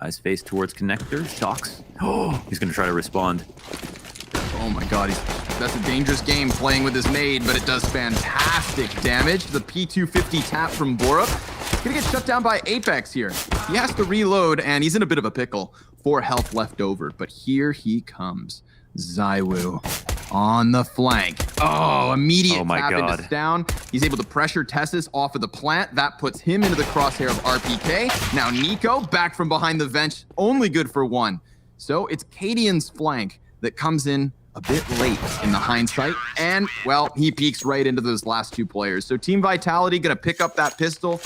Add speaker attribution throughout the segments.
Speaker 1: Eyes face towards connector. Shocks. Oh, he's going to try to respond.
Speaker 2: Oh my god, that's a dangerous game playing with his nade, but it does fantastic damage. The P250 tap from Borup. Gonna get shut down by Apex here. He has to reload, and he's in a bit of a pickle. 4 health left over, but here he comes. ZywOo on the flank. Oh, immediate tap into down. He's able to pressure Tessus off of the plant. That puts him into the crosshair of RPK. Now Nico back from behind the vent, only good for 1. So it's Cadian's flank that comes in a bit late in the hindsight, and, well, he peeks right into those last 2 players. So Team Vitality gonna pick up that pistol.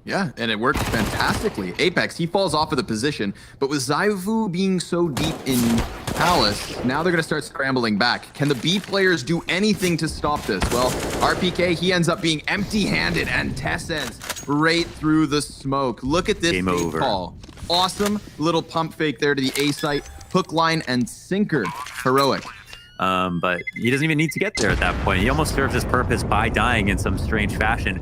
Speaker 2: Yeah, and it worked fantastically. Apex, he falls off of the position, but with ZywOo being so deep in Palace, now they're gonna start scrambling back. Can the B players do anything to stop this? Well, RPK, he ends up being empty-handed, and Tessus right through the smoke. Look at this fake call. Awesome little pump fake there to the A site. Hook, line, and sinker. Heroic.
Speaker 1: But he doesn't even need to get there at that point. He almost serves his purpose by dying in some strange fashion.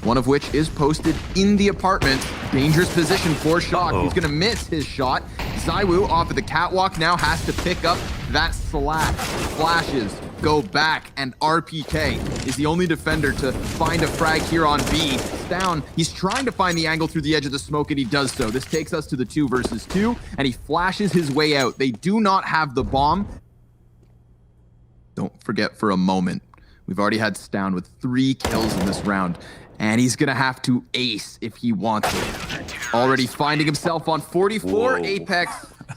Speaker 2: One of which is posted in the apartment. Dangerous position for Shock. He's going to miss his shot. ZywOo off of the catwalk now has to pick up that slack. Flashes go back, and RPK is the only defender to find a frag here on B. Down. He's trying to find the angle through the edge of the smoke, and he does so. This takes us to the 2 versus 2, and he flashes his way out. They do not have the bomb. Don't forget for a moment, we've already had Stown with 3 kills in this round, and he's gonna have to ace if he wants it. Already finding himself on 44. Whoa. Apex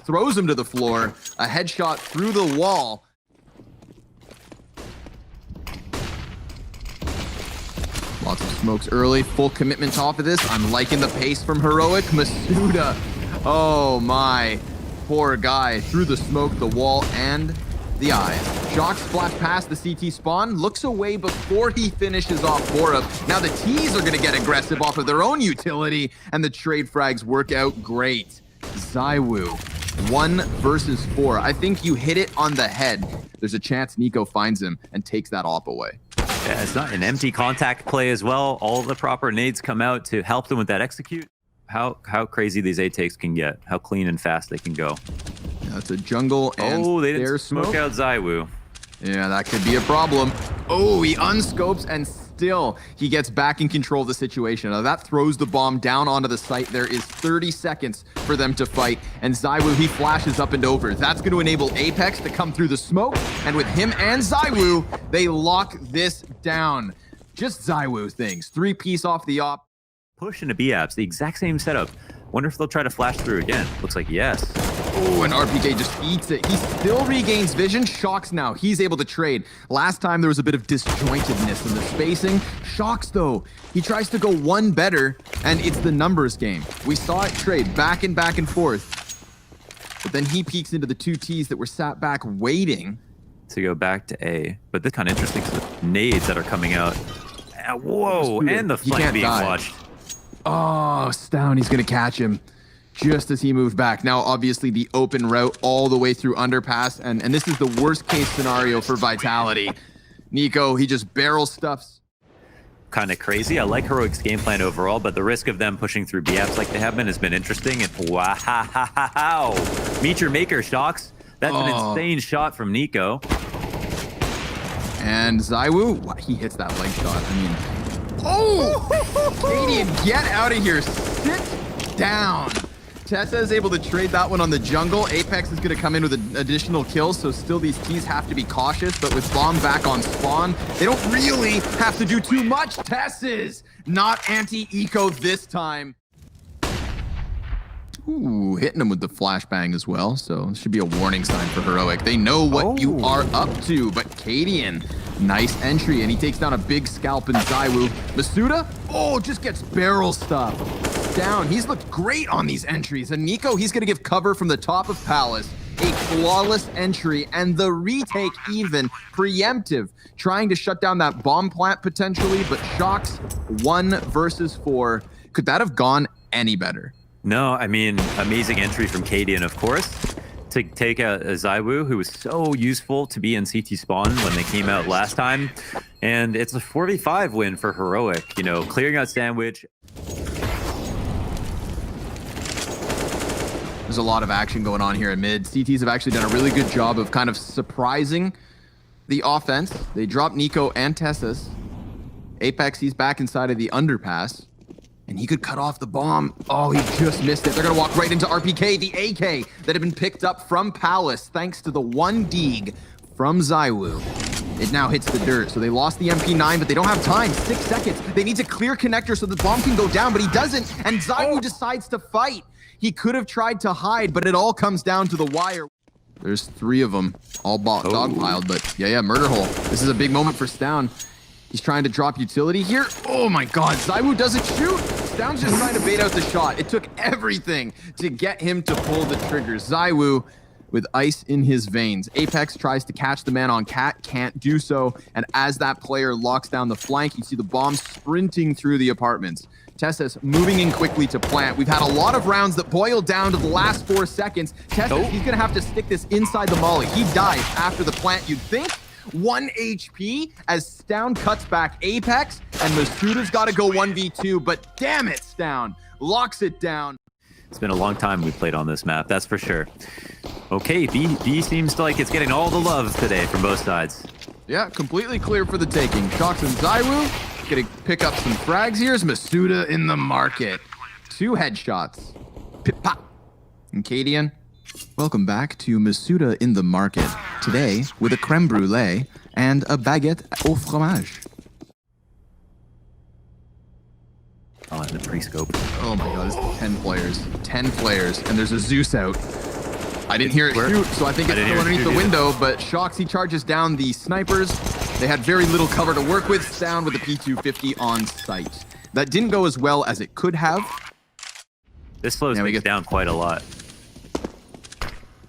Speaker 2: throws him to the floor. A headshot through the wall. Lots of smokes early, full commitment off of this. I'm liking the pace from Heroic. Masuda, oh my, poor guy. Through the smoke, the wall, and the eyes. Shock splash past the CT spawn, looks away before he finishes off Borup. Now the T's are gonna get aggressive off of their own utility, and the trade frags work out great. ZywOo, 1 versus 4. I think you hit it on the head. There's a chance Nico finds him and takes that op away.
Speaker 1: Yeah, it's not an empty contact play as well. All the proper nades come out to help them with that execute. How crazy these A takes can get. How clean and fast they can go.
Speaker 2: That's a jungle, and
Speaker 1: they didn't smoke out ZywOo.
Speaker 2: Yeah, that could be a problem. Oh, he unscopes, and still he gets back in control of the situation. Now that throws the bomb down onto the site. There is 30 seconds for them to fight, and ZywOo, he flashes up and over. That's going to enable Apex to come through the smoke, and with him and ZywOo, they lock this down. Just ZywOo things. 3-piece off the op.
Speaker 1: Push into B-apps, the exact same setup. Wonder if they'll try to flash through again. Looks like yes.
Speaker 2: Oh, and RPK just eats it. He still regains vision. Shocks now. He's able to trade. Last time there was a bit of disjointedness in the spacing. Shocks though. He tries to go 1 better, and it's the numbers game. We saw it trade back and forth. But then he peeks into the 2 Ts that were sat back waiting
Speaker 1: to go back to A. But this kind of interesting because the nades that are coming out. Whoa, and the flank being watched.
Speaker 2: Oh, Stown, he's going to catch him just as he moved back. Now, obviously, the open route all the way through underpass, and this is the worst case scenario for Vitality. Nico, he just barrel stuffs.
Speaker 1: Kind of crazy. I like Heroic's game plan overall, but the risk of them pushing through B-apps like they have been has been interesting. And wow, meet your maker, Shocks. That's an insane shot from Nico.
Speaker 2: And ZywOo, he hits that leg shot. I mean, Cadian, get out of here. Sit down. Tessa is able to trade that one on the jungle. Apex is going to come in with an additional kill, so still these T's have to be cautious, but with bomb back on spawn, they don't really have to do too much. Tessa's not anti-eco this time. Ooh, hitting him with the flashbang as well, so this should be a warning sign for Heroic. They know what you are up to, but Cadian, nice entry, and he takes down a big scalp in ZywOo. Masuda, just gets barrel stuff. Down, he's looked great on these entries, and Nico, he's gonna give cover from the top of Palace. A flawless entry, and the retake even preemptive, trying to shut down that bomb plant potentially, but Shocks 1 versus 4. Could that have gone any better?
Speaker 1: No, I mean, amazing entry from Cadian, of course, to take out a ZywOo, who was so useful to be in CT spawn when they came out last time. And it's a 4v5 win for Heroic, you know, clearing out Sandwich.
Speaker 2: There's a lot of action going on here in mid. CTs have actually done a really good job of kind of surprising the offense. They dropped Nico and Tessus. Apex, he's back inside of the underpass. And he could cut off the bomb. Oh, he just missed it. They're going to walk right into RPK, the AK that had been picked up from Palace thanks to the one Deeg from ZywOo. It now hits the dirt. So they lost the MP9, but they don't have time. 6 seconds. They need to clear connector so the bomb can go down, but he doesn't. And ZywOo decides to fight. He could have tried to hide, but it all comes down to the wire. There's 3 of them, all dogpiled, but yeah, murder hole. This is a big moment for Stown. He's trying to drop utility here. Oh my God, ZywOo doesn't shoot. Stown's just trying to bait out the shot. It took everything to get him to pull the trigger. ZywOo with ice in his veins. Apex tries to catch the man on Cat, can't do so. And as that player locks down the flank, you see the bomb sprinting through the apartments. Tessus moving in quickly to plant. We've had a lot of rounds that boil down to the last 4 seconds. Tessus, he's gonna have to stick this inside the molly. He dies after the plant, you'd think. 1 HP as Stown cuts back Apex, and Masuda's got to go 1v2, but damn it, Stown locks it down.
Speaker 1: It's been a long time we played on this map, that's for sure. Okay, B seems like it's getting all the love today from both sides.
Speaker 2: Yeah, completely clear for the taking. Shox and ZywOo gonna pick up some frags here. Here's Masuda in the market. 2 headshots. Pip pop. And Cadian. Welcome back to Masuda in the market. Today, with a creme brulee and a baguette au fromage.
Speaker 1: Oh, and the pre-scope.
Speaker 2: Oh my God, this is 10 players. 10 players, and there's a Zeus out. I didn't hear it shoot, so I think it's still underneath the window, but Shox, he charges down the snipers. They had very little cover to work with. Stown with the P250 on site. That didn't go as well as it could have.
Speaker 1: This slows things down quite a lot.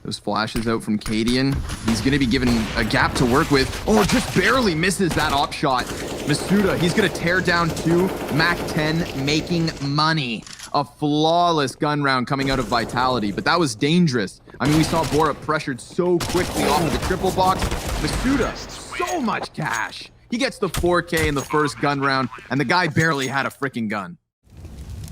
Speaker 2: Those flashes out from Cadian. He's going to be given a gap to work with. Oh, just barely misses that op shot. Masuda, he's going to tear down 2. Mac 10 making money. A flawless gun round coming out of Vitality, but that was dangerous. I mean, we saw Borup pressured so quickly off of the triple box. Masuda, so much cash. He gets the 4K in the first gun round, and the guy barely had a freaking gun.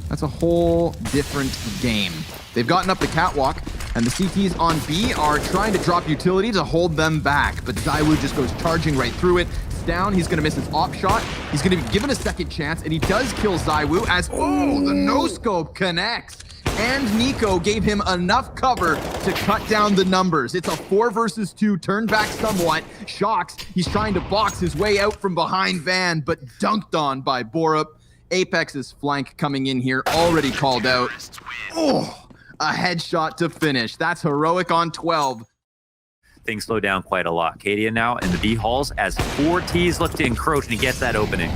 Speaker 2: That's a whole different game. They've gotten up the catwalk, and the CTs on B are trying to drop utility to hold them back, but ZywOo just goes charging right through it. Down, he's going to miss his op shot. He's going to be given a second chance, and he does kill ZywOo as, oh, the no-scope connects. And Nico gave him enough cover to cut down the numbers. It's a 4 versus 2, turned back somewhat. Shox, he's trying to box his way out from behind Van, but dunked on by Borup. Apex's flank coming in here, already called out. Oh, a headshot to finish. That's heroic on 12.
Speaker 1: Things slow down quite a lot. Cadian now in the B halls as 4 Ts look to encroach, and he gets that opening.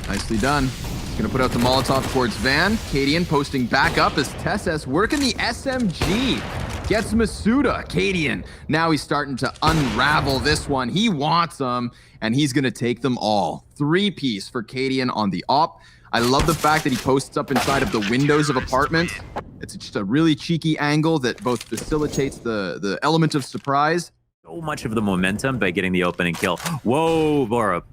Speaker 2: Nicely done. He's going to put out the Molotov towards Van. Cadian posting back up as Tessus working the SMG. Gets Masuda. Cadian, now he's starting to unravel this one. He wants them, and he's going to take them all. 3-piece for Cadian on the op. I love the fact that he posts up inside of the windows of apartments. It's just a really cheeky angle that both facilitates the element of surprise.
Speaker 1: So much of the momentum by getting the opening kill. Whoa, Borup.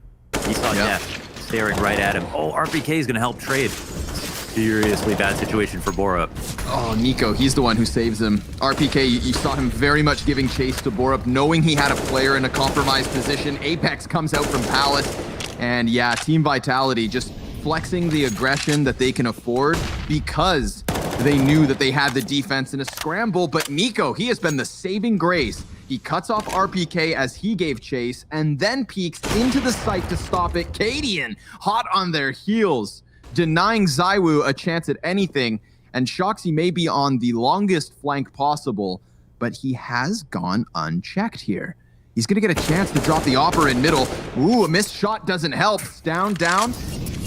Speaker 1: He saw death staring right at him. Oh, RPK is going to help trade. Seriously bad situation for Borup.
Speaker 2: Oh, Nico, he's the one who saves him. RPK, you saw him very much giving chase to Borup, knowing he had a player in a compromised position. Apex comes out from Palace. And yeah, Team Vitality just flexing the aggression that they can afford because they knew that they had the defense in a scramble. But Nico, he has been the saving grace. He cuts off RPK as he gave chase and then peeks into the site to stop it. Cadian, hot on their heels, denying ZywOo a chance at anything. And Shoxy may be on the longest flank possible, but he has gone unchecked here. He's going to get a chance to drop the opera in middle. Ooh, a missed shot doesn't help. Down,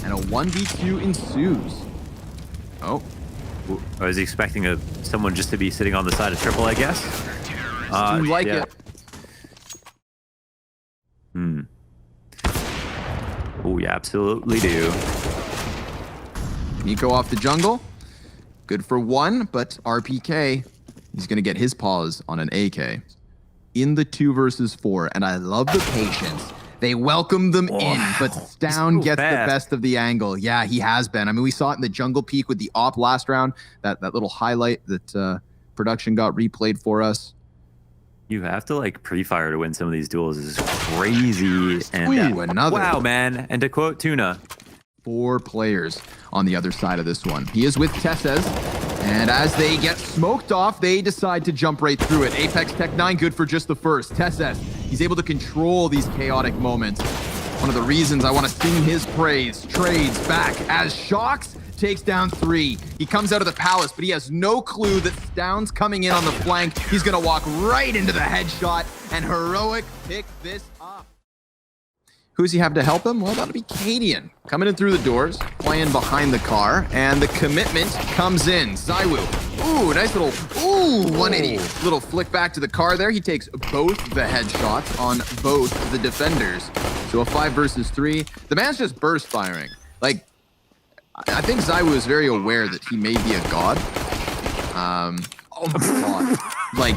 Speaker 2: and a 1v2 ensues. Oh.
Speaker 1: I was expecting someone just to be sitting on the side of triple, I guess.
Speaker 2: Seems like it.
Speaker 1: Oh, you absolutely do.
Speaker 2: Nico off the jungle. Good for 1, but RPK, he's going to get his paws on an AK. In the 2 versus 4, and I love the patience. They welcome them in, but Stown gets the best of the angle. Yeah, he has been. I mean, we saw it in the jungle peak with the op last round, that little highlight that production got replayed for us.
Speaker 1: You have to like pre-fire to win some of these duels. This is crazy. And
Speaker 2: Ooh, another.
Speaker 1: wow, man. And to quote Tuna,
Speaker 2: 4 players on the other side of this one. He is with Tesses, and as they get smoked off, they decide to jump right through it. Apex Tech 9 good for just the first. Tesses, he's able to control these chaotic moments. One of the reasons I want to sing his praise. Trades back as Shocks takes down 3. He comes out of the palace, but he has no clue that Stown's coming in on the flank. He's going to walk right into the headshot, and Heroic pick this up. Who's he have to help him? Well, that'll be Cadian. Coming in through the doors, playing behind the car, and the commitment comes in. Zywoo. Ooh, nice little, 180. Little flick back to the car there. He takes both the headshots on both the defenders. So a 5 versus 3. The man's just burst firing. Like, I think Zywoo is very aware that he may be a god. Oh my god. Like,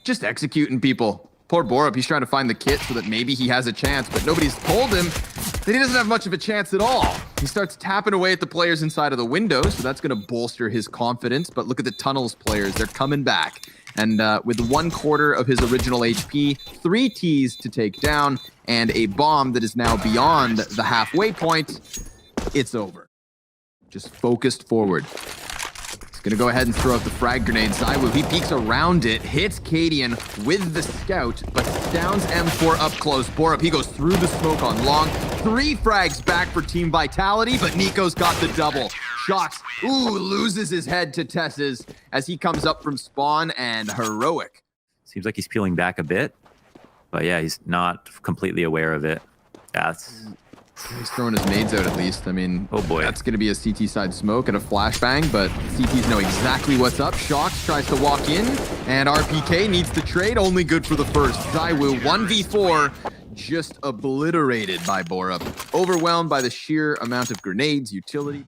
Speaker 2: just executing people. Poor Borup, he's trying to find the kit so that maybe he has a chance, but nobody's told him that he doesn't have much of a chance at all. He starts tapping away at the players inside of the window, so that's going to bolster his confidence. But look at the tunnels players, they're coming back. And with 1/4 of his original HP, 3 Ts to take down, and a bomb that is now beyond the halfway point, it's over. Just focused forward. He's gonna go ahead and throw out the frag grenade. Zywoo, he peeks around it, hits Cadian with the scout, but Stown's M4 up close. Borup, he goes through the smoke on long. 3 frags back for Team Vitality, but Nico's got the double. Shocks, loses his head to Tess's as he comes up from spawn, and Heroic.
Speaker 1: seems like he's peeling back a bit. But yeah, he's not completely aware of it. That's...
Speaker 2: He's throwing his nades out at least. I mean,
Speaker 1: oh boy,
Speaker 2: that's going to be a CT side smoke and a flashbang, but CTs know exactly what's up. Shocks tries to walk in, and RPK needs to trade. Only good for the first. Zywoo, 1v4, just obliterated by Borup. Overwhelmed by the sheer amount of grenades, utility.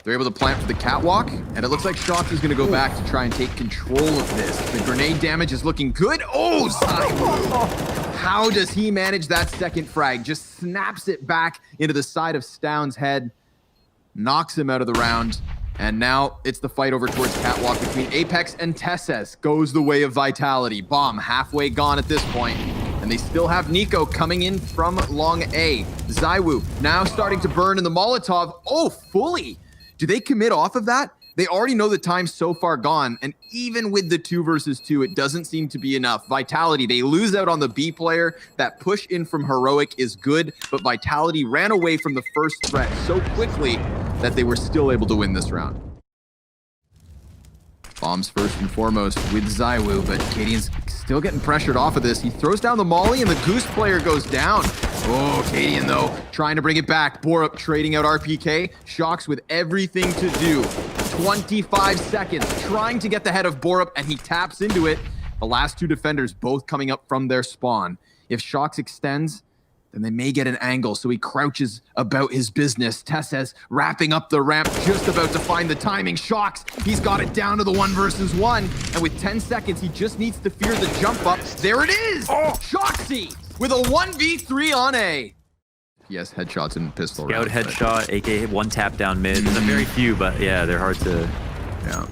Speaker 2: They're able to plant for the catwalk, and it looks like Shocks is going to go back to try and take control of this. The grenade damage is looking good. Oh, Zywoo! How does he manage that second frag? Just snaps it back into the side of Stown's head, knocks him out of the round, and now it's the fight over towards catwalk between Apex and Tesses. Goes the way of Vitality. Bomb halfway gone at this point, and they still have Nico coming in from long A. Zywoo now starting to burn in the Molotov. Oh, fully! Do they commit off of that? They already know the time's so far gone, and even with the 2 versus 2, it doesn't seem to be enough. Vitality, they lose out on the B player. That push in from Heroic is good, but Vitality ran away from the first threat so quickly that they were still able to win this round. Bombs first and foremost with Zywoo, but Cadian's still getting pressured off of this. He throws down the molly, and the Goose player goes down. Oh, Cadian, though, trying to bring it back. Borup trading out RPK. Shocks with everything to do. 25 seconds, trying to get the head of Borup, and he taps into it. The last 2 defenders both coming up from their spawn. If Shocks extends, then they may get an angle, so he crouches about his business. Tesses wrapping up the ramp, just about to find the timing. Shocks, he's got it down to the 1 versus 1, and with 10 seconds, he just needs to fear the jump up. There it is! Oh! Shocksy with a 1v3 on A. Yes, headshots and pistol
Speaker 1: Scout
Speaker 2: rounds,
Speaker 1: headshot, aka 1 tap down mid. There's a very few, but yeah, they're hard to...
Speaker 2: Yeah.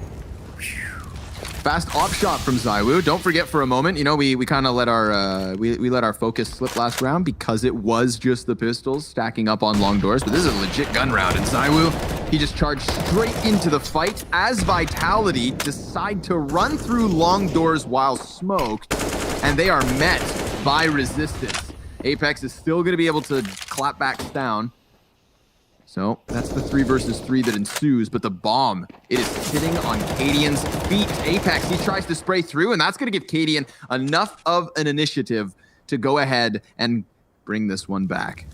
Speaker 2: Fast op shot from Zywoo. Don't forget for a moment, you know, we kind of let our we let our focus slip last round because it was just the pistols stacking up on long doors, but this is a legit gun round, and Zywoo, he just charged straight into the fight as Vitality decide to run through long doors while smoked, and they are met by resistance. Apex is still going to be able to clap back down. So that's the 3 versus 3 that ensues, but the bomb, it is sitting on Cadian's feet. Apex, he tries to spray through, and that's going to give Cadian enough of an initiative to go ahead and bring this one back.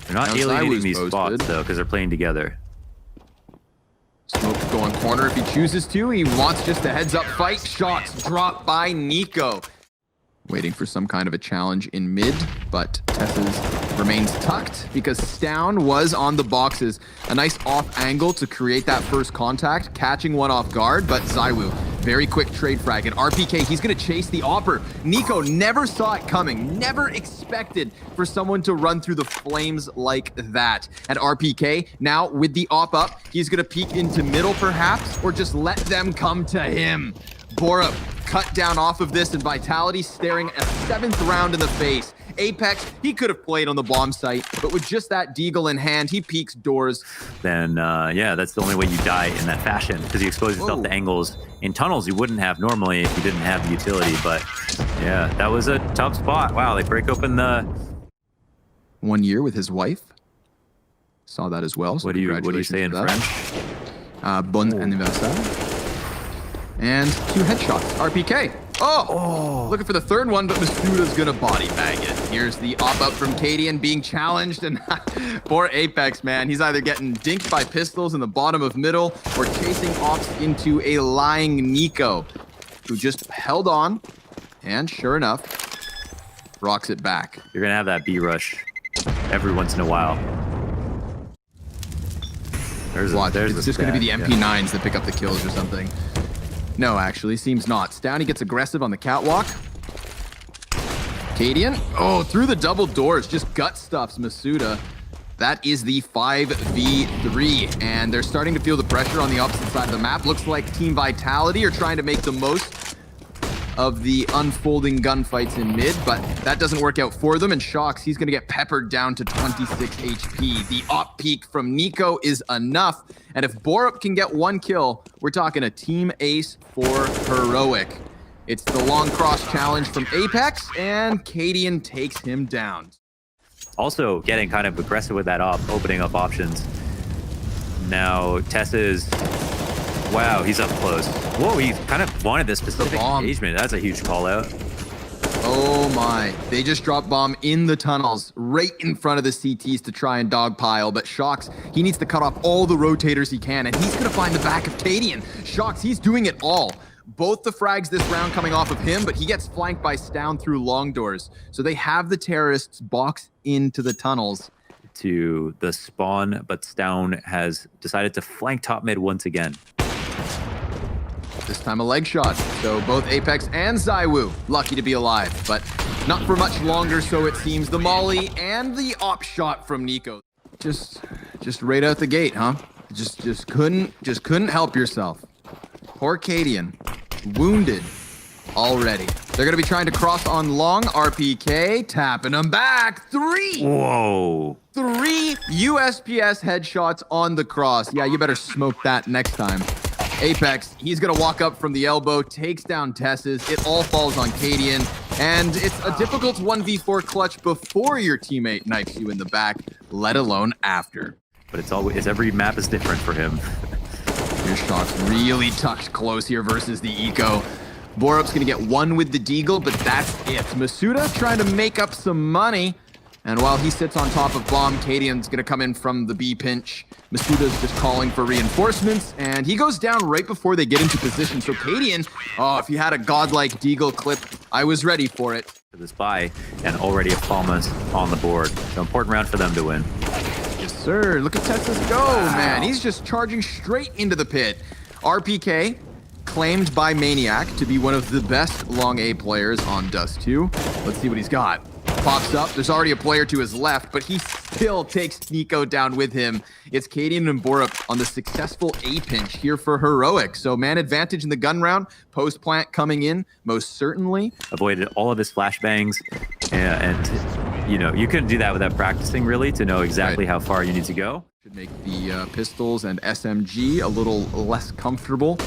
Speaker 1: They're not alienating these spots, though, because they're playing together.
Speaker 2: Smoke going corner if he chooses to. He wants just a heads-up fight. Shots dropped by Nico. Waiting for some kind of a challenge in mid, but Tesses remains tucked because Stown was on the boxes. A nice off angle to create that first contact, catching one off guard, but Zywoo Very quick trade frag, and RPK, he's gonna chase the Opper. Nico never saw it coming, never expected for someone to run through the flames like that. And RPK, now with the op up, he's gonna peek into middle perhaps, or just let them come to him. Borup cut down off of this, and Vitality staring a 7th round in the face. Apex, he could have played on the bomb site, but with just that deagle in hand, he peeks doors.
Speaker 1: Then, yeah, that's the only way you die in that fashion, because you expose yourself to angles in tunnels you wouldn't have normally if you didn't have the utility. But, yeah, that was a tough spot. Wow, they break open the...
Speaker 2: 1 year with his wife. Saw that as well. So
Speaker 1: what do you say in French?
Speaker 2: Bon anniversaire. And 2 headshots. RPK. Oh, looking for the 3rd one, but Masuda's gonna body bag it. Here's the op-up from Cadian being challenged, and poor Apex, man. He's either getting dinked by pistols in the bottom of middle or chasing ops into a lying Nico, who just held on, and sure enough, rocks it back.
Speaker 1: You're gonna have that B-rush every once in a while.
Speaker 2: It's just gonna be the MP9s that pick up the kills or something. No, actually, seems not. Stowney gets aggressive on the catwalk. Cadian, through the double doors, just gut stuffs Masuda. That is the 5v3, and they're starting to feel the pressure on the opposite side of the map. Looks like Team Vitality are trying to make the most of the unfolding gunfights in mid, but that doesn't work out for them, and Shox, he's gonna get peppered down to 26 HP. The op peak from Nico is enough, and if Borup can get 1 kill, we're talking a team ace for Heroic. It's the long cross challenge from Apex, and Cadian takes him down.
Speaker 1: Also getting kind of aggressive with that op, opening up options. Now Tessa's... Wow, he's up close. Whoa, he kind of wanted this specific engagement. That's a huge call out.
Speaker 2: Oh my. They just dropped bomb in the tunnels, right in front of the CTs to try and dogpile, but Shox, he needs to cut off all the rotators he can, and he's gonna find the back of Cadian. Shox, he's doing it all. Both the frags this round coming off of him, but he gets flanked by Stown through long doors. So they have the terrorists boxed into the tunnels.
Speaker 1: To the spawn, but Stown has decided to flank top mid once again.
Speaker 2: This time a leg shot. So both Apex and Zywoo lucky to be alive, but not for much longer, so it seems. The molly and the op shot from Nico. Just right out the gate, huh? Just couldn't help yourself. Poor Cadian, wounded already. They're gonna be trying to cross on long. RPK tapping them back. 3.
Speaker 1: Whoa.
Speaker 2: 3 USPS headshots on the cross. Yeah, you better smoke that next time. Apex, he's gonna walk up from the elbow, takes down Tess's. It all falls on Cadian, and it's a difficult 1v4 clutch before your teammate knifes you in the back, let alone after.
Speaker 1: But every map is different for him.
Speaker 2: Here's Shox really tucked close here versus the Eco. Borup's gonna get 1 with the deagle, but that's it. Masuda trying to make up some money. And while he sits on top of bomb, Cadian's gonna come in from the B pinch. Masuda's just calling for reinforcements, and he goes down right before they get into position. So Cadian, if he had a godlike deagle clip, I was ready for it.
Speaker 1: For this buy, and already a Palmas on the board. So important round for them to win.
Speaker 2: Yes, sir. Look at Texas go, man. He's just charging straight into the pit. RPK, claimed by Maniac to be one of the best long A players on Dust 2. Let's see what he's got. Pops up. There's already a player to his left, but he still takes Nico down with him. It's Cadian and Borup on the successful A pinch here for Heroic. So man advantage in the gun round. Post plant coming in, most certainly.
Speaker 1: Avoided all of his flashbangs, and you know, you couldn't do that without practicing really to know exactly how far you need to go.
Speaker 2: Should make the pistols and SMG a little less comfortable.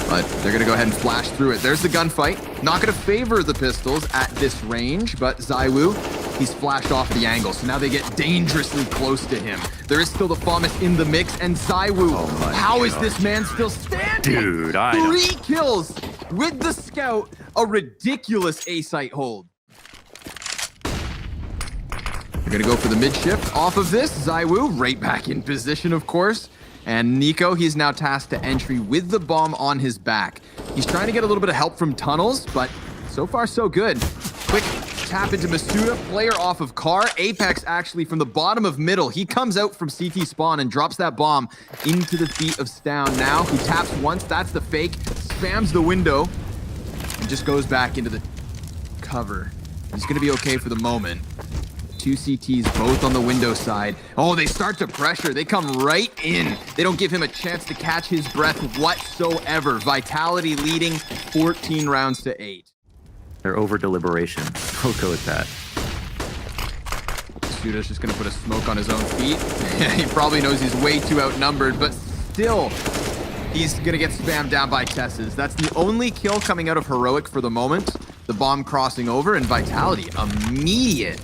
Speaker 2: But they're going to go ahead and flash through it. There's the gunfight. Not going to favor the pistols at this range, but Zywoo, he's flashed off the angle. So now they get dangerously close to him. There is still the FAMAS in the mix, and Zywoo, how is this man still standing?
Speaker 1: Dude,
Speaker 2: 3 kills with the scout, a ridiculous A-site hold. They're going to go for the mid-shift off of this. Zywoo right back in position, of course. And Nico, he's now tasked to entry with the bomb on his back. He's trying to get a little bit of help from tunnels, but so far so good. Quick tap into Masuda, player off of car. Apex actually from the bottom of middle. He comes out from CT spawn and drops that bomb into the feet of Stown now, who taps once. That's the fake. spams the window and just goes back into the cover. He's going to be okay for the moment. Two CTs both on the window side. Oh, they start to pressure. They come right in. They don't give him a chance to catch his breath whatsoever. Vitality leading 14 rounds to 8.
Speaker 1: They're over deliberation. I'll go with that.
Speaker 2: Suda's just going to put a smoke on his own feet. He probably knows he's way too outnumbered, but still, he's going to get spammed down by Tesses. That's the only kill coming out of Heroic for the moment. The bomb crossing over, and Vitality, immediate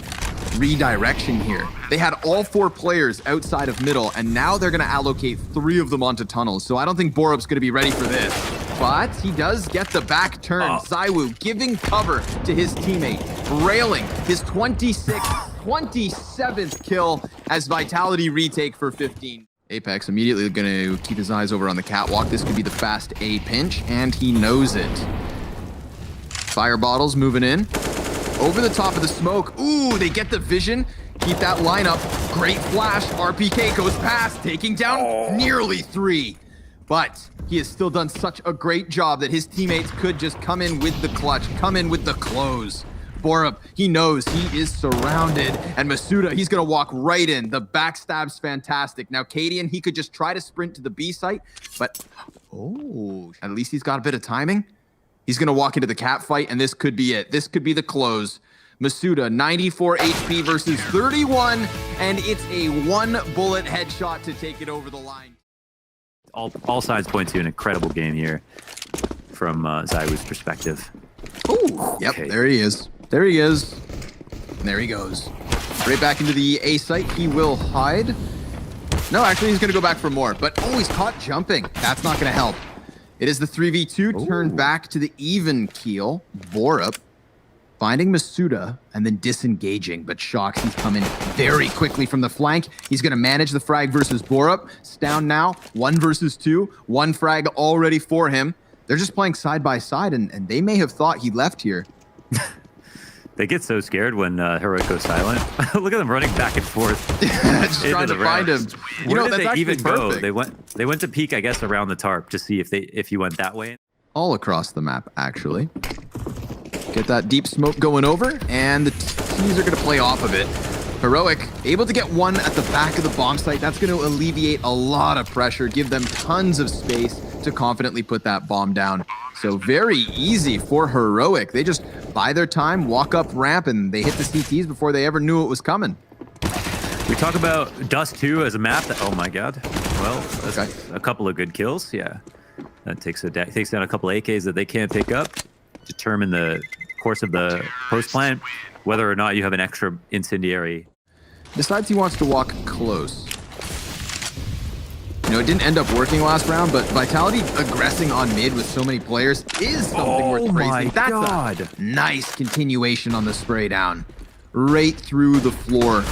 Speaker 2: redirection here. They had all 4 players outside of middle, and now they're going to allocate 3 of them onto tunnels. So I don't think Borup's going to be ready for this. But he does get the back turn. ZywOo giving cover to his teammate, railing his 27th kill as Vitality retake for 15. Apex immediately going to keep his eyes over on the catwalk. This could be the fast A pinch, and he knows it. Fire bottles moving in. Over the top of the smoke. Ooh, they get the vision. Keep that lineup. Great flash. RPK goes past, taking down nearly 3. But he has still done such a great job that his teammates could just come in with the clutch, come in with the close. Borup, he knows he is surrounded. And Masuda, he's going to walk right in. The backstab's fantastic. Now, Cadian, he could just try to sprint to the B site, but at least he's got a bit of timing. He's going to walk into the cat fight, and this could be it. This could be the close. Masuda, 94 HP versus 31, and it's a 1-bullet headshot to take it over the line.
Speaker 1: All sides point to an incredible game here from ZywOo's perspective.
Speaker 2: Oh, yep,
Speaker 1: Okay.
Speaker 2: There he is. There he is. And there he goes. Right back into the A site. He will hide. No, actually, he's going to go back for more. But, he's caught jumping. That's not going to help. It is the 3v2 turned back to the even keel. Borup finding Masuda and then disengaging, but Shox, he's coming very quickly from the flank. He's going to manage the frag versus Borup. It's down now, 1 versus 2. 1 frag already for him. They're just playing side by side, and they may have thought he left here.
Speaker 1: They get so scared when Heroic goes silent. Look at them running back and forth.
Speaker 2: Just trying to find him. You know,
Speaker 1: Where did
Speaker 2: that's
Speaker 1: they even
Speaker 2: perfect.
Speaker 1: go? They went to peek, I guess, around the tarp to see if he went that way.
Speaker 2: All across the map, actually. Get that deep smoke going over, and the teams are going to play off of it. Heroic able to get 1 at the back of the bomb site. That's going to alleviate a lot of pressure, give them tons of space to confidently put that bomb down. So very easy for Heroic. They just buy their time, walk up ramp, and they hit the CTs before they ever knew it was coming.
Speaker 1: We talk about Dust 2 as a map that, oh my god. Well, that's a couple of good kills. Yeah. That takes down a couple of AKs that they can't pick up. Determine the course of the post plant, whether or not you have an extra incendiary.
Speaker 2: Decides he wants to walk close. You know, it didn't end up working last round, but Vitality aggressing on mid with so many players is something worth praising.
Speaker 1: My god.
Speaker 2: A nice continuation on the spray down. Right through the floor.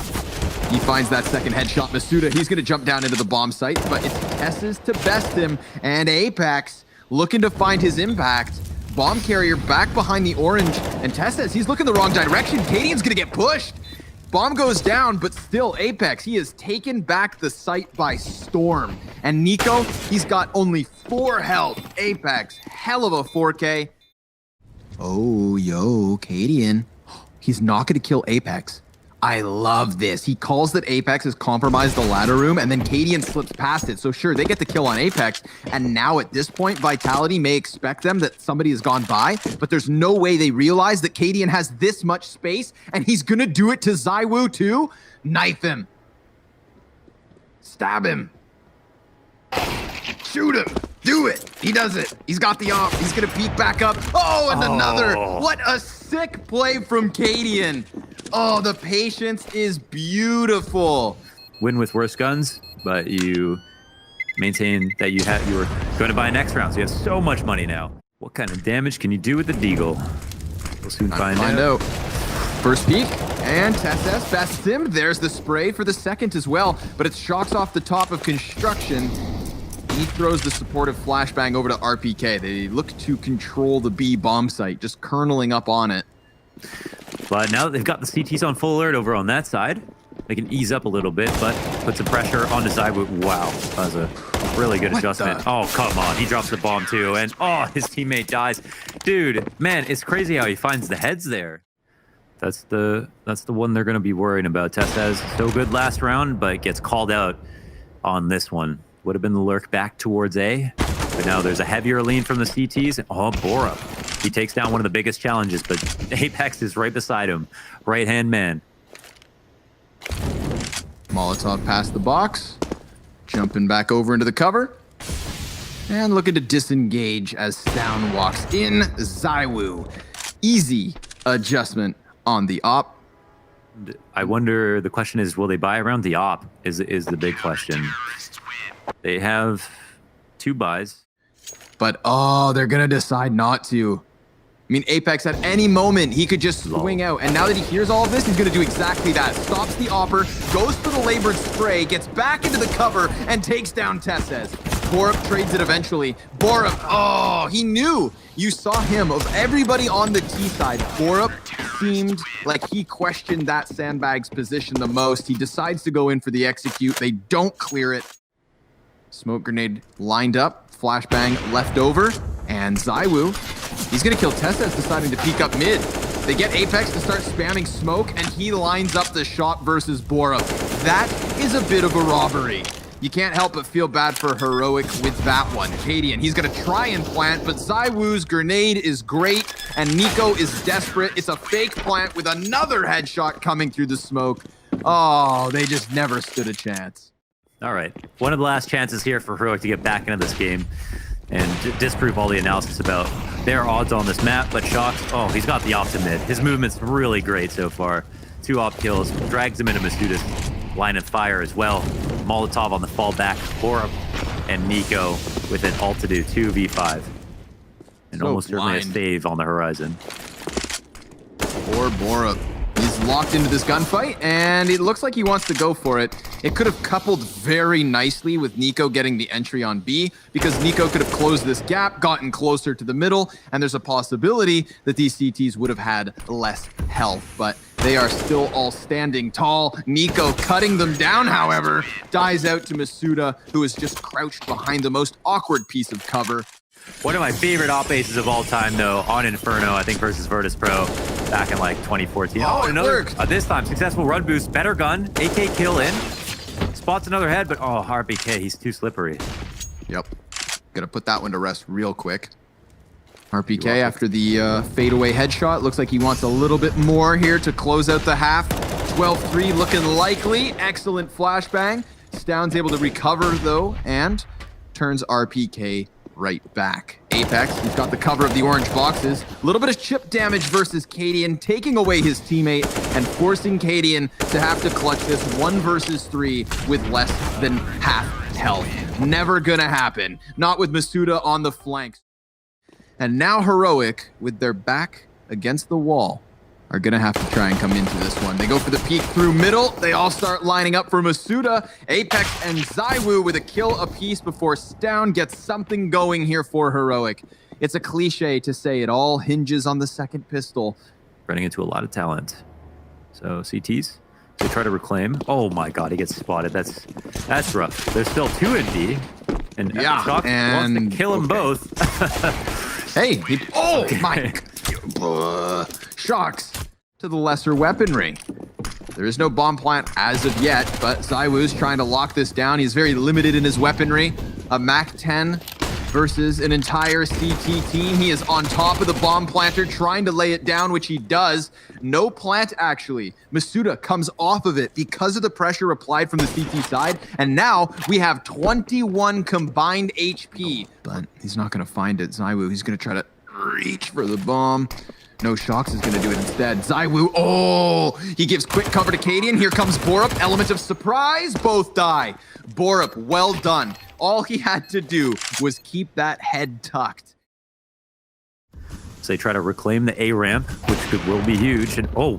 Speaker 2: He finds that second headshot. Masuda, he's going to jump down into the bomb site, but it's Tess's to best him. And Apex looking to find his impact. Bomb carrier back behind the orange. And Tess says he's looking the wrong direction. Cadian's going to get pushed. Bomb goes down, but still Apex, he has taken back the site by storm. And Nico, he's got only 4 health. Apex, hell of a 4K. Oh, yo, Cadian. He's not going to kill Apex. I love this. He calls that Apex has compromised the ladder room, and then Cadian slips past it. So sure, they get the kill on Apex, and now at this point, Vitality may expect them that somebody has gone by, but there's no way they realize that Cadian has this much space, and he's gonna do it to ZywOo too? Knife him. Stab him. Shoot him. Do it. He does it. He's got the op. He's gonna peek back up. Oh, and another. What a sick play from Cadian. Oh, the patience is beautiful.
Speaker 1: Win with worse guns, but you maintain that you were going to buy next round, so you have so much money now. What kind of damage can you do with the Deagle? We'll soon find out.
Speaker 2: First peek, and Tesses bests him. There's the spray for the second as well, but it shocks off the top of construction. He throws the supportive flashbang over to RPK. They look to control the B bomb site, just kerneling up on it.
Speaker 1: But now that they've got the CTs on full alert over on that side, They can ease up a little bit, but put some pressure onto Zywoo. Wow, that was a really good adjustment. Oh, come on. He drops the bomb too, and oh, his teammate dies. Dude, man, it's crazy how he finds the heads there. That's the one they're going to be worrying about. Testez, so good last round, but gets called out on this one. Would have been the lurk back towards A, but now there's a heavier lean from the CTs. Oh, Borup. He takes down one of the biggest challenges, but Apex is right beside him. Right-hand man.
Speaker 2: Molotov past the box, jumping back over into the cover, and looking to disengage as Sound walks in. Zywoo, easy adjustment on the op.
Speaker 1: I wonder, the question is, will they buy around the op is the big question. They have 2 buys.
Speaker 2: But, oh, they're going to decide not to. I mean, Apex, at any moment, he could just swing out. And now that he hears all of this, he's going to do exactly that. Stops the opper, goes for the labored spray, gets back into the cover, and takes down Testez. Borup trades it eventually. Borup, oh, he knew. You saw him. Of everybody on the T side, Borup seemed like he questioned that sandbag's position the most. He decides to go in for the execute. They don't clear it. Smoke grenade lined up. Flashbang left over. And Zywoo, he's going to kill Testez, deciding to peek up mid. They get Apex to start spamming smoke, and he lines up the shot versus Borup. That is a bit of a robbery. You can't help but feel bad for Heroic with that one. Cadian, he's going to try and plant, but Zywoo's grenade is great, and Nico is desperate. It's a fake plant with another headshot coming through the smoke. Oh, they just never stood a chance.
Speaker 1: All right. One of the last chances here for Heroic to get back into this game and disprove all the analysis about their odds on this map. But Shocks, oh, he's got the op to mid. His movement's really great so far. 2 op kills, drags him into Masuda's line of fire as well. Molotov on the fallback, Borup and Nico with an ult to do 2v5. And
Speaker 2: So
Speaker 1: almost certainly a
Speaker 2: blind.
Speaker 1: save on the horizon.
Speaker 2: Poor Borup. He's locked into this gunfight, and it looks like he wants to go for it. It could have coupled very nicely with Nico getting the entry on B, because Nico could have closed this gap, gotten closer to the middle, and there's a possibility that these CTs would have had less health, but they are still all standing tall. Nico cutting them down, however, dies out to Masuda, who is just crouched behind the most awkward piece of cover.
Speaker 1: One of my favorite op aces of all time, though, on Inferno, I think versus Virtus Pro back in like 2014.
Speaker 2: Oh, it
Speaker 1: another
Speaker 2: worked.
Speaker 1: This time successful run boost, better gun, AK kill in, spots another head, but oh, RPK, he's too slippery.
Speaker 2: Yep. Gonna put that one to rest real quick. RPK after the fadeaway headshot. Looks like he wants a little bit more here to close out the half. 12-3 looking likely. Excellent flashbang. Stound's able to recover, though, and turns RPK right back. Apex, he's got the cover of the orange boxes. A little bit of chip damage versus Cadian, taking away his teammate and forcing Cadian to have to clutch this 1 versus 3 with less than half health. Never gonna happen. Not with Masuda on the flanks. And now Heroic, with their back against the wall, are going to have to try and come into this one. They go for the peek through middle. They all start lining up for Masuda. Apex and Zywoo with a kill apiece before Stound gets something going here for Heroic. It's a cliche to say it all hinges on the second pistol.
Speaker 1: Running into a lot of talent. So CTs, they try to reclaim. Oh my god, he gets spotted. That's rough. There's still 2 in B. And
Speaker 2: Yeah,
Speaker 1: Shocks
Speaker 2: and-
Speaker 1: wants to kill them both.
Speaker 2: Hey, oh my, Shocks to the lesser weaponry. There is no bomb plant as of yet, but Zywoo's trying to lock this down. He's very limited in his weaponry. A MAC-10 versus an entire CT team. He is on top of the bomb planter, trying to lay it down, which he does. No plant, actually. Masuda comes off of it because of the pressure applied from the CT side, and now we have 21 combined HP. But he's not going to find it, Zywoo. He's going to try to reach for the bomb. No, Shocks is going to do it instead. Zywoo, oh! He gives quick cover to Cadian. Here comes Borup. Element of surprise. Both die. Borup, well done. All he had to do was keep that head tucked.
Speaker 1: So they try to reclaim the A ramp, which will be huge. And oh,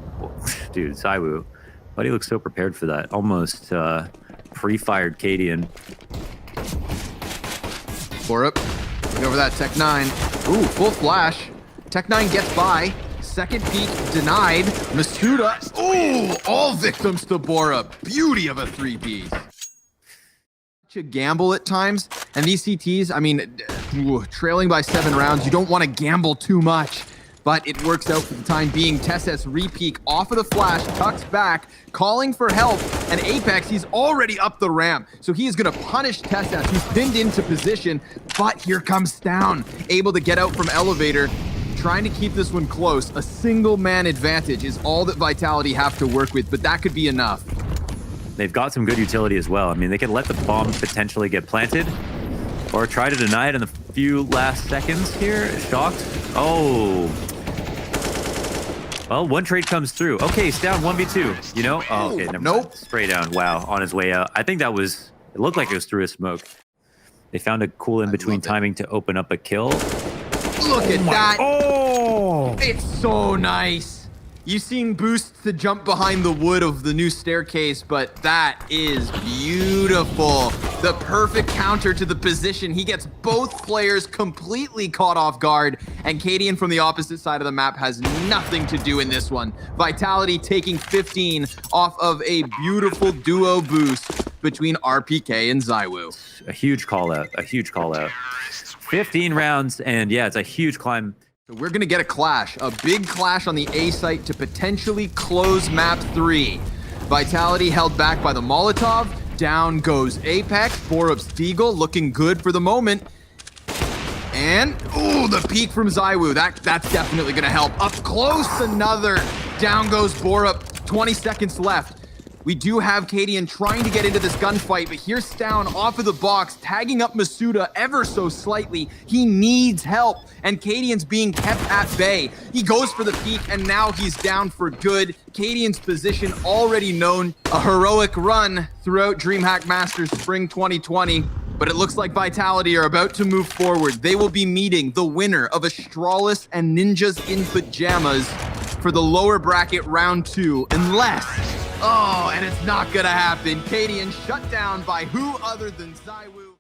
Speaker 1: dude, Zywoo, but he looks so prepared for that. Almost pre-fired Cadian.
Speaker 2: Borup, look over that Tech 9. Ooh, full flash. Tech 9 gets by. second peek denied. Masuda, oh, all victims to Borup. Beauty of a 3-piece. Such a gamble at times, and these CTs, I mean, trailing by 7 rounds, you don't want to gamble too much. But it works out for the time being. Tess's re-peek off of the flash, tucks back, calling for help, and Apex, he's already up the ramp. So he is gonna punish Tess, who's pinned into position, but here comes Down, able to get out from elevator, trying to keep this one close. A single man advantage is all that Vitality have to work with, but that could be enough.
Speaker 1: They've got some good utility as well. I mean, they could let the bomb potentially get planted or try to deny it in the few last seconds here. Shocked. Oh. Well, one trade comes through. Okay, it's down 1v2. You know? Oh, okay, never mind. Spray down. Wow, on his way out. I think that was... It looked like it was through a smoke. They found a cool in-between timing to open up a kill.
Speaker 2: Look at that.
Speaker 1: Oh!
Speaker 2: It's so nice. You've seen Boost to jump behind the wood of the new staircase, but that is beautiful. The perfect counter to the position. He gets both players completely caught off guard, and Cadian from the opposite side of the map has nothing to do in this one. Vitality taking 15 off of a beautiful duo boost between RPK and Zywoo.
Speaker 1: A huge call out. A huge call out. 15 rounds, and yeah, it's a huge climb.
Speaker 2: We're gonna get a clash, a big clash on the A site to potentially close map 3. Vitality held back by the Molotov. Down goes Apex. Borup's Deagle looking good for the moment. And, oh, the peek from Zywoo. That's definitely gonna help. Up close, another. Down goes Borup. 20 seconds left. We do have Cadian trying to get into this gunfight, but here's Down off of the box, tagging up Masuda ever so slightly. He needs help, and Cadian's being kept at bay. He goes for the peek, and now he's down for good. Cadian's position already known. A heroic run throughout DreamHack Masters Spring 2020. But it looks like Vitality are about to move forward. They will be meeting the winner of Astralis and Ninjas in Pajamas for the lower bracket round 2, unless... Oh, and it's not gonna happen. Cadian shut down by who other than Zywoo.